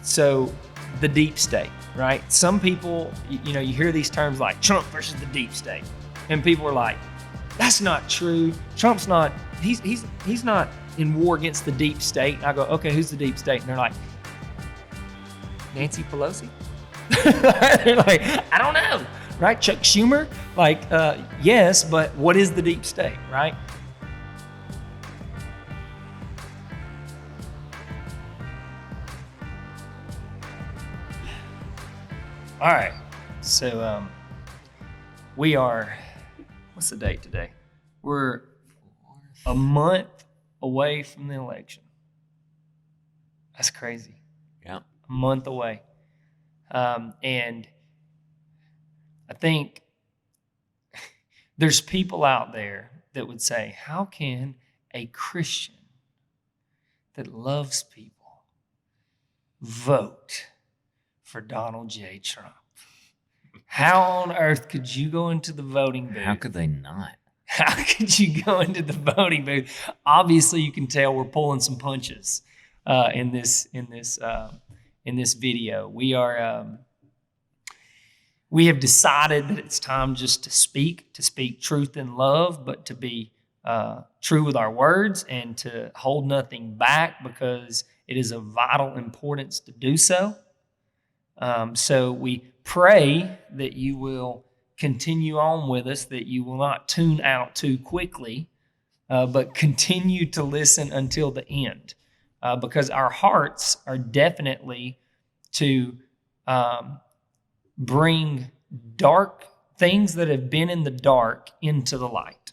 So the deep state, right? Some people, you hear these terms like Trump versus the deep state. And people are like, that's not true. Trump's not, he's not in war against the deep state. And I go, okay, who's the deep state? And they're like, Nancy Pelosi? They're like, I don't know, right? Chuck Schumer? Like, yes, but what is the deep state, right? All right, so we are, what's the date today? We're a month away from the election. That's crazy. Yeah. A month away. And I think there's people out there that would say, how can a Christian that loves people vote for Donald J. Trump? How on earth could you go into the voting booth? How could they not? How could you go into the voting booth? Obviously, you can tell we're pulling some punches in this video. We have decided that it's time just to speak truth in love, but to be true with our words and to hold nothing back, because it is of vital importance to do so. So we pray that you will continue on with us, that you will not tune out too quickly, but continue to listen until the end, because our hearts are definitely to bring dark things that have been in the dark into the light,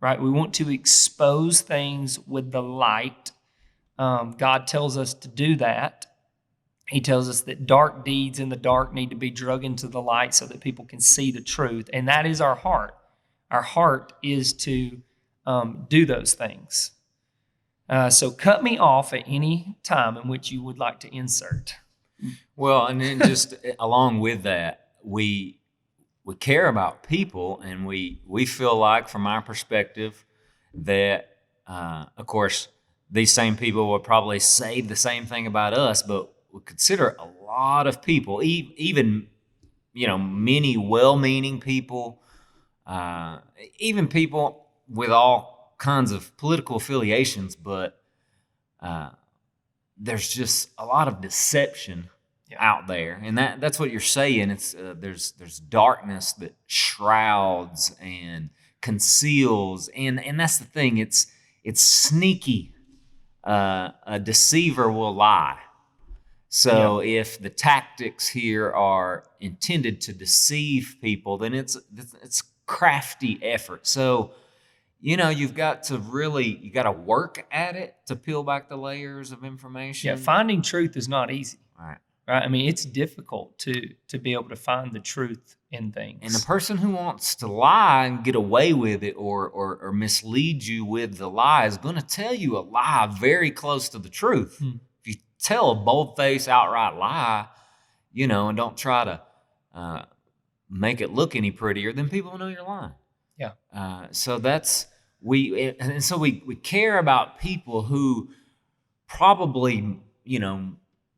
right? We want to expose things with the light. God tells us to do that. He tells us that dark deeds in the dark need to be drug into the light so that people can see the truth. And that is our heart. Our heart is to do those things. So cut me off at any time in which you would like to insert. Well, and then just along with that, we care about people, and we feel like, from our perspective, that, of course, these same people will probably say the same thing about us, but we consider a lot of people, even, many well-meaning people, even people with all kinds of political affiliations, but there's just a lot of deception out there, and that's what you're saying. It's there's darkness that shrouds and conceals, and that's the thing. It's sneaky. A deceiver will lie. So if the tactics here are intended to deceive people, then it's crafty effort. So, you've got to work at it to peel back the layers of information. Yeah, finding truth is not easy. Right. I mean, it's difficult to be able to find the truth in things. And the person who wants to lie and get away with it or mislead you with the lie is going to tell you a lie very close to the truth. If you tell a bold-faced, outright lie, and don't try to make it look any prettier, then people will know you're lying. Yeah. So we care about people who probably,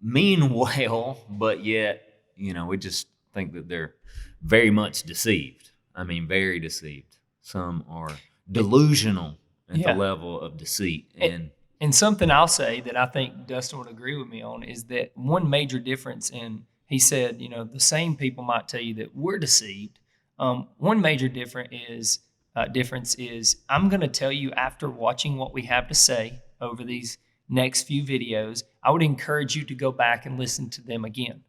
mean well, but yet, we just think that they're very much deceived. I mean, very deceived. Some are delusional at the level of deceit. And something I'll say that I think Dustin would agree with me on is that one major difference he said, the same people might tell you that we're deceived. One major difference is I'm going to tell you, after watching what we have to say over these next few videos, I would encourage you to go back and listen to them again.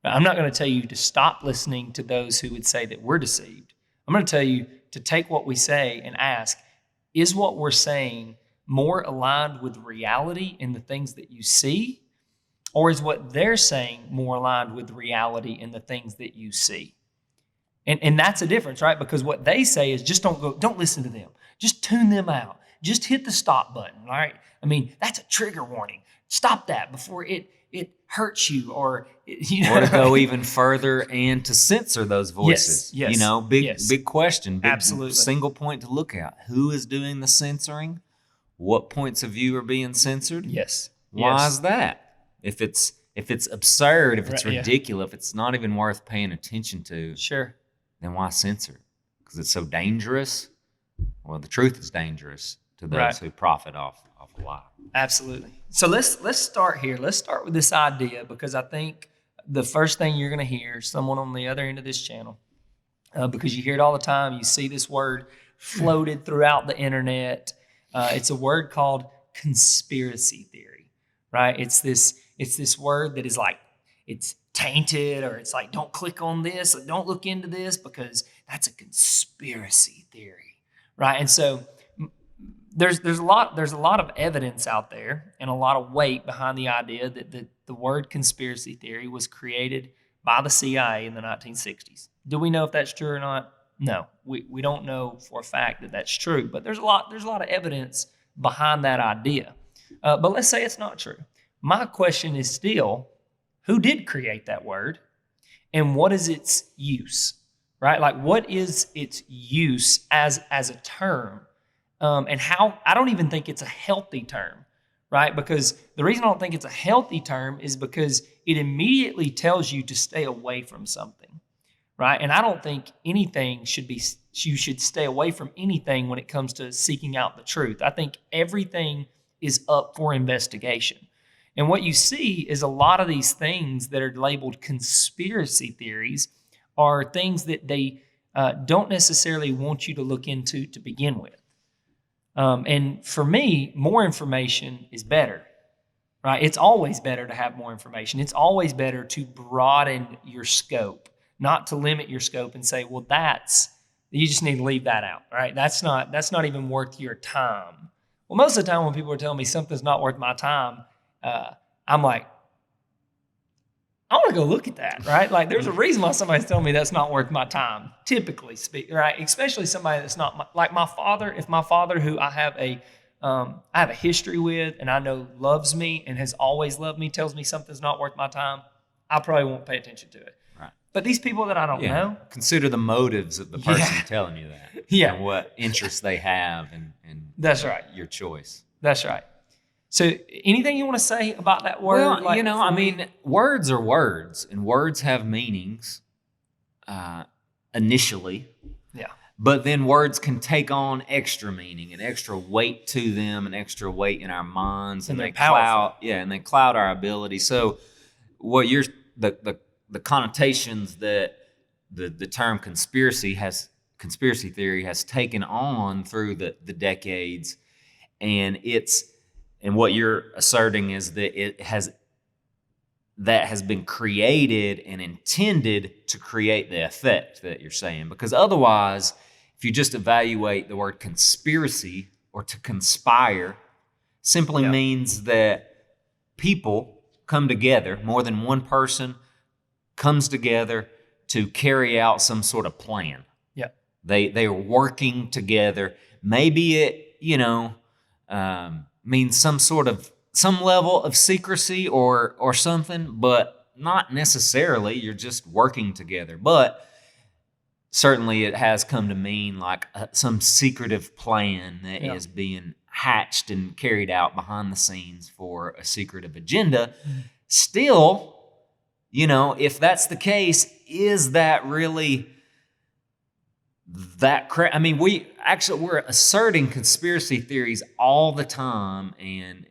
I'm not going to tell you to stop listening to those who would say that we're deceived. I'm going to tell you to take what we say and ask, is what we're saying more aligned with reality in the things that you see, or is what they're saying more aligned with reality in the things that you see? And that's a difference, right? Because what they say is just don't listen to them. Just tune them out. Just hit the stop button, right? I mean, that's a trigger warning. Stop that before it hurts you, or or to go even further and to censor those voices. Yes. Big question. Big Absolutely. Single point to look at. Who is doing the censoring? What points of view are being censored? Yes. Why is that? If it's if it's absurd, if it's Right, yeah. ridiculous, if it's not even worth paying attention to, Sure. then why censor it? Because it's so dangerous. Well, the truth is dangerous to those Right. who profit off a lie. Absolutely. So let's start here. Let's start with this idea, because I think the first thing you're going to hear is someone on the other end of this channel, because you hear it all the time. You see this word floated throughout the internet. It's a word called conspiracy theory, right? It's this word that is like, it's tainted, or it's like, don't click on this, or don't look into this, because that's a conspiracy theory, right? And so there's a lot of evidence out there and a lot of weight behind the idea that the word conspiracy theory was created by the CIA in the 1960s. Do we know if that's true or not? No, we don't know for a fact that that's true, but there's a lot of evidence behind that idea. But let's say it's not true. My question is still, who did create that word, and what is its use, right? Like, what is its use as a term? And how, I don't even think it's a healthy term, right? Because the reason I don't think it's a healthy term is because it immediately tells you to stay away from something, right? And I don't think you should stay away from anything when it comes to seeking out the truth. I think everything is up for investigation. And what you see is a lot of these things that are labeled conspiracy theories are things that they don't necessarily want you to look into to begin with. And for me, more information is better, right? It's always better to have more information. It's always better to broaden your scope, not to limit your scope and say, well, you just need to leave that out, right? That's not even worth your time. Well, most of the time when people are telling me something's not worth my time, I'm like, I want to go look at that, right? Like, there's a reason why somebody's telling me that's not worth my time, typically speak, right? Especially somebody that's not like my father. If my father, who I have a history with and I know loves me and has always loved me, tells me something's not worth my time, I probably won't pay attention to it. Right. But these people that I don't know. Consider the motives of the person telling you that. Yeah. And what interests they have and That's right. your choice. That's right. So anything you want to say about that word? Well, words are words, and words have meanings initially. Yeah. But then words can take on extra meaning and extra weight to them and extra weight in our minds. And they powerful. they cloud our ability. So what the connotations that the term conspiracy theory has taken on through the decades, and what you're asserting is that that has been created and intended to create the effect that you're saying. Because otherwise, if you just evaluate the word conspiracy or to conspire, simply means that people come together, more than one person comes together to carry out some sort of plan. Yeah. They are working together. Maybe it, means some level of secrecy or something, but not necessarily. You're just working together. But certainly it has come to mean like some secretive plan that is being hatched and carried out behind the scenes for a secretive agenda. Mm-hmm. Still, if that's the case, is that really that we're asserting conspiracy theories all the time, and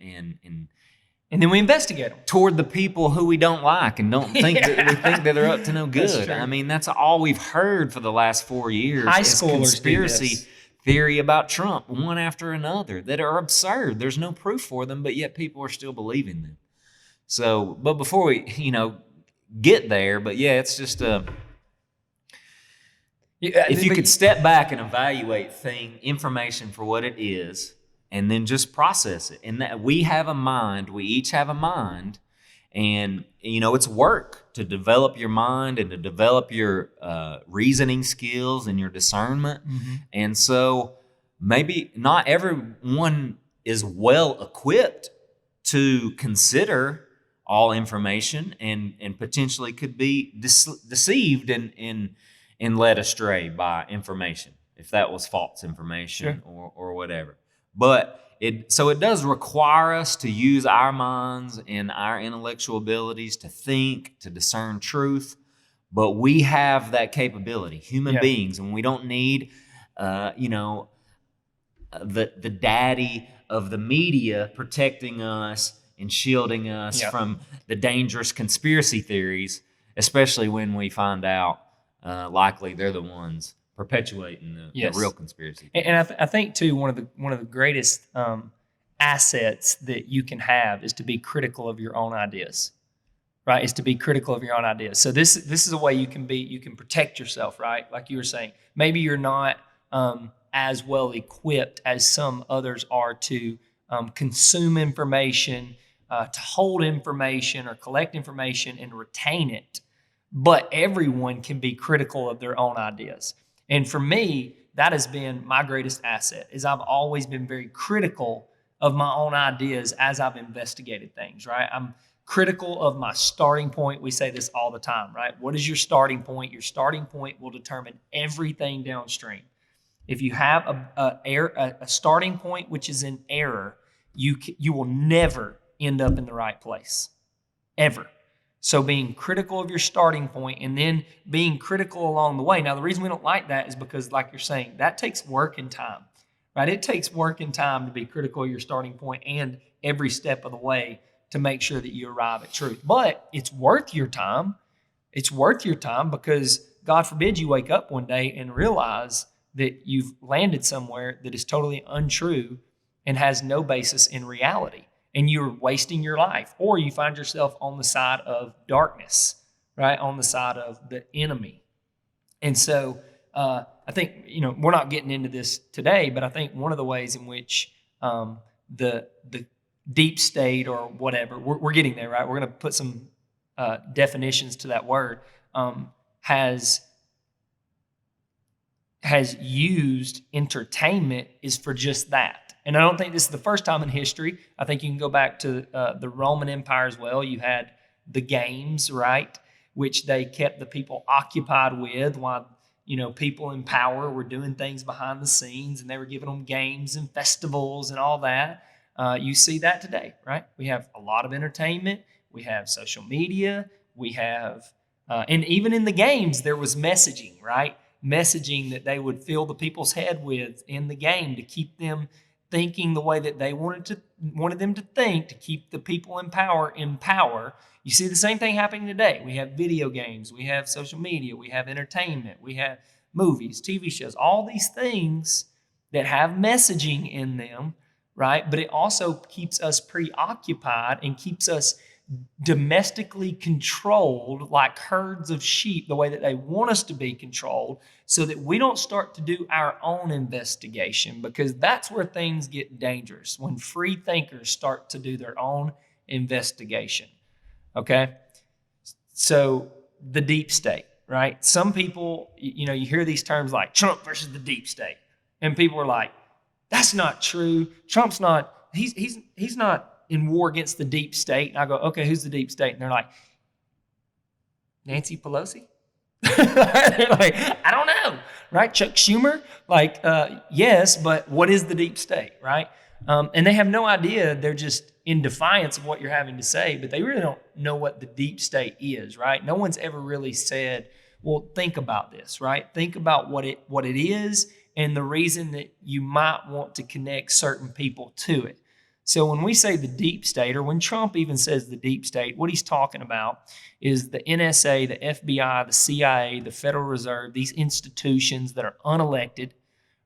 then we investigate them toward the people who we don't like and don't think that we think that they're up to no good. That's all we've heard for the last 4 years. High is schoolers conspiracy theory about Trump, one after another, that are absurd. There's no proof for them, but yet people are still believing them. So, but before we, get there, but it's just if you could step back and evaluate information for what it is, and then just process it. And that we have a mind, we each have a mind, and it's work to develop your mind and to develop your reasoning skills and your discernment. Mm-hmm. And so maybe not everyone is well equipped to consider all information, and potentially could be deceived and led astray by information, if that was false information or whatever. But it does require us to use our minds and our intellectual abilities to think, to discern truth. But we have that capability, human beings, and we don't need, the daddy of the media protecting us and shielding us from the dangerous conspiracy theories, especially when we find out likely they're the ones perpetuating the real conspiracy theories. And I think too, one of the greatest assets that you can have is to be critical of your own ideas. Right, is to be critical of your own ideas. So this is a way you can protect yourself, right? Like you were saying, maybe you're not as well equipped as some others are to consume information, to hold information or collect information and retain it. But everyone can be critical of their own ideas. And for me, that has been my greatest asset, is I've always been very critical of my own ideas as I've investigated things, right? I'm critical of my starting point. We say this all the time, right? What is your starting point? Your starting point will determine everything downstream. If you have a starting point which is in error, you will never end up in the right place, ever. So being critical of your starting point and then being critical along the way. Now, the reason we don't like that is because, like you're saying, that takes work and time, right? It takes work and time to be critical of your starting point and every step of the way to make sure that you arrive at truth. But it's worth your time. It's worth your time because God forbid you wake up one day and realize that you've landed somewhere that is totally untrue and has no basis in reality, and you're wasting your life. Or you find yourself on the side of darkness, right? On the side of the enemy. And so I think, we're not getting into this today, but I think one of the ways in which the deep state or whatever, we're getting there, right? We're going to put some definitions to that word, has used entertainment is for just that. And I don't think this is the first time in history. I think you can go back to the Roman Empire as well. You had the games, right, which they kept the people occupied with while people in power were doing things behind the scenes, and they were giving them games and festivals and all that. You see that today, right? We have a lot of entertainment. We have social media. We have, and even in the games, there was messaging, right? Messaging that they would fill the people's head with in the game to keep them thinking the way that they wanted them to think, to keep the people in power in power. You see the same thing happening today. We have video games. We have social media. We have entertainment. We have movies, TV shows, all these things that have messaging in them, right? But it also keeps us preoccupied and keeps us domestically controlled like herds of sheep, the way that they want us to be controlled, so that we don't start to do our own investigation, because that's where things get dangerous, when free thinkers start to do their own investigation. Okay? So the deep state, right? Some people, you hear these terms like Trump versus the deep state, and people are like, that's not true. Trump's not, he's not in war against the deep state. And I go, okay, who's the deep state? And they're like, Nancy Pelosi? They're like, I don't know, right? Chuck Schumer? Like, yes, but what is the deep state, right? And they have no idea. They're just in defiance of what you're having to say, but they really don't know what the deep state is, right? No one's ever really said, well, think about this, right? Think about what it is and the reason that you might want to connect certain people to it. So when we say the deep state, or when Trump even says the deep state, what he's talking about is the NSA, the FBI, the CIA, the Federal Reserve, these institutions that are unelected,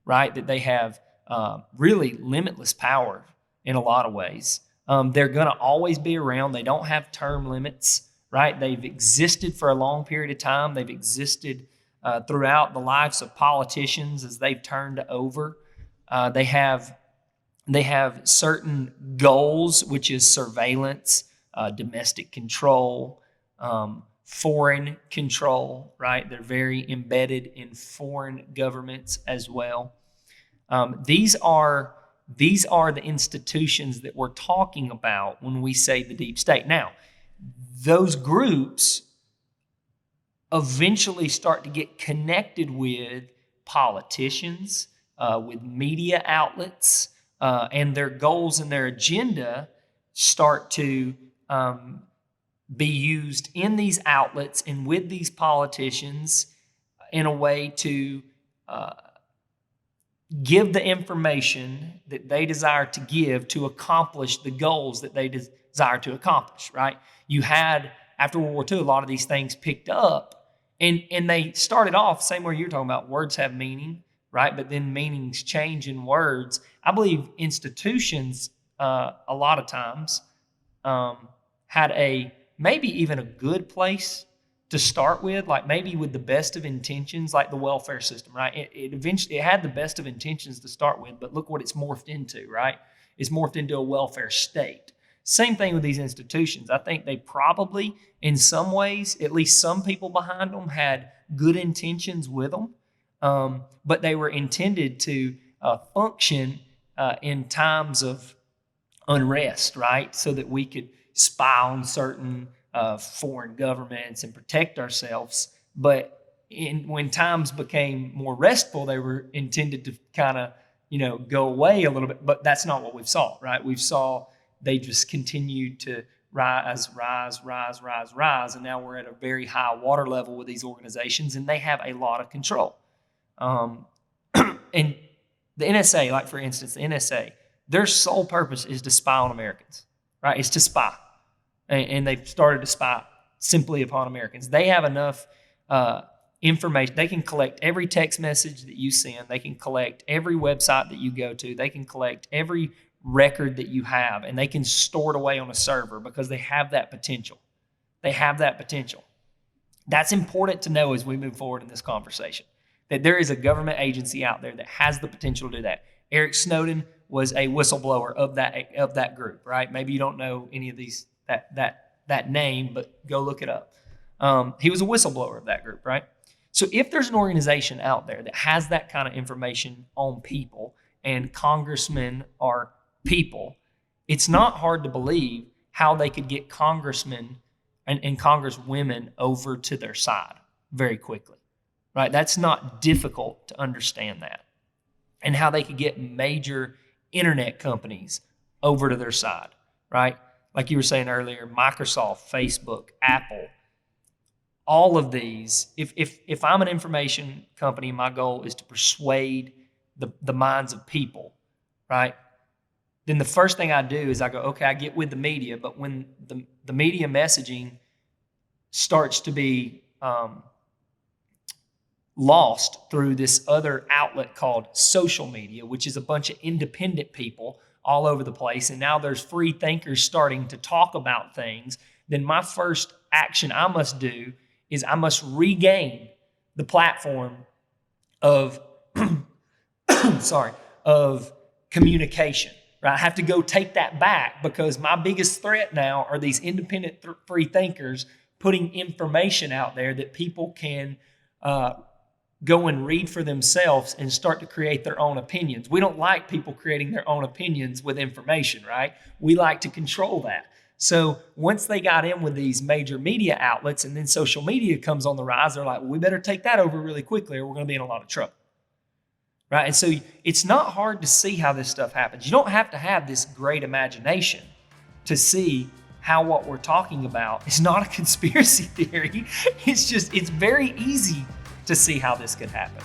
right, that they have really limitless power in a lot of ways. They're going to always be around. They don't have term limits, right? They've existed for a long period of time. They've existed throughout the lives of politicians as they've turned over. They have certain goals, which is surveillance, domestic control, foreign control, right? They're very embedded in foreign governments as well. These are the institutions that we're talking about when we say the deep state. Now, those groups eventually start to get connected with politicians, with media outlets, and their goals and their agenda start to be used in these outlets and with these politicians in a way to give the information that they desire to give to accomplish the goals that they desire to accomplish, right? You had, after World War II, a lot of these things picked up, and they started off, same way you're talking about, words have meaning, right? But then meanings change in words. I believe institutions, a lot of times, had maybe even a good place to start with, like maybe with the best of intentions, like the welfare system, right? It eventually had the best of intentions to start with, but look what it's morphed into, right? It's morphed into a welfare state. Same thing with these institutions. I think they probably, in some ways, at least some people behind them had good intentions with them, but they were intended to function in times of unrest, right? So that we could spy on certain foreign governments and protect ourselves. But when times became more restful, they were intended to kind of, go away a little bit. But that's not what we've saw, right? We've saw they just continued to rise. And now we're at a very high water level with these organizations, and they have a lot of control. And the NSA, like for instance, the NSA, their sole purpose is to spy on Americans, right? It's to spy. And they've started to spy simply upon Americans. They have enough information. They can collect every text message that you send. They can collect every website that you go to. They can collect every record that you have, and they can store it away on a server because they have that potential. They have that potential. That's important to know as we move forward in this conversation, that there is a government agency out there that has the potential to do that. Eric Snowden was a whistleblower of that group, right? Maybe you don't know any of these that name, but go look it up. He was a whistleblower of that group, right? So if there's an organization out there that has that kind of information on people, and congressmen are people, it's not hard to believe how they could get congressmen and congresswomen over to their side very quickly, right? That's not difficult to understand that. And how they could get major internet companies over to their side, right? Like you were saying earlier, Microsoft, Facebook, Apple, all of these, if I'm an information company, my goal is to persuade the minds of people, right? Then the first thing I do is I go, okay, I get with the media, but when the media messaging starts to be lost through this other outlet called social media, which is a bunch of independent people all over the place, and now there's free thinkers starting to talk about things, then my first action I must do is I must regain the platform of of communication, right? I have to go take that back, because my biggest threat now are these independent free thinkers putting information out there that people can go and read for themselves and start to create their own opinions. We don't like people creating their own opinions with information, right? We like to control that. So once they got in with these major media outlets, and then social media comes on the rise, they're like, well, we better take that over really quickly or we're going to be in a lot of trouble, right? And so it's not hard to see how this stuff happens. You don't have to have this great imagination to see how what we're talking about is not a conspiracy theory. It's very easy to see how this could happen.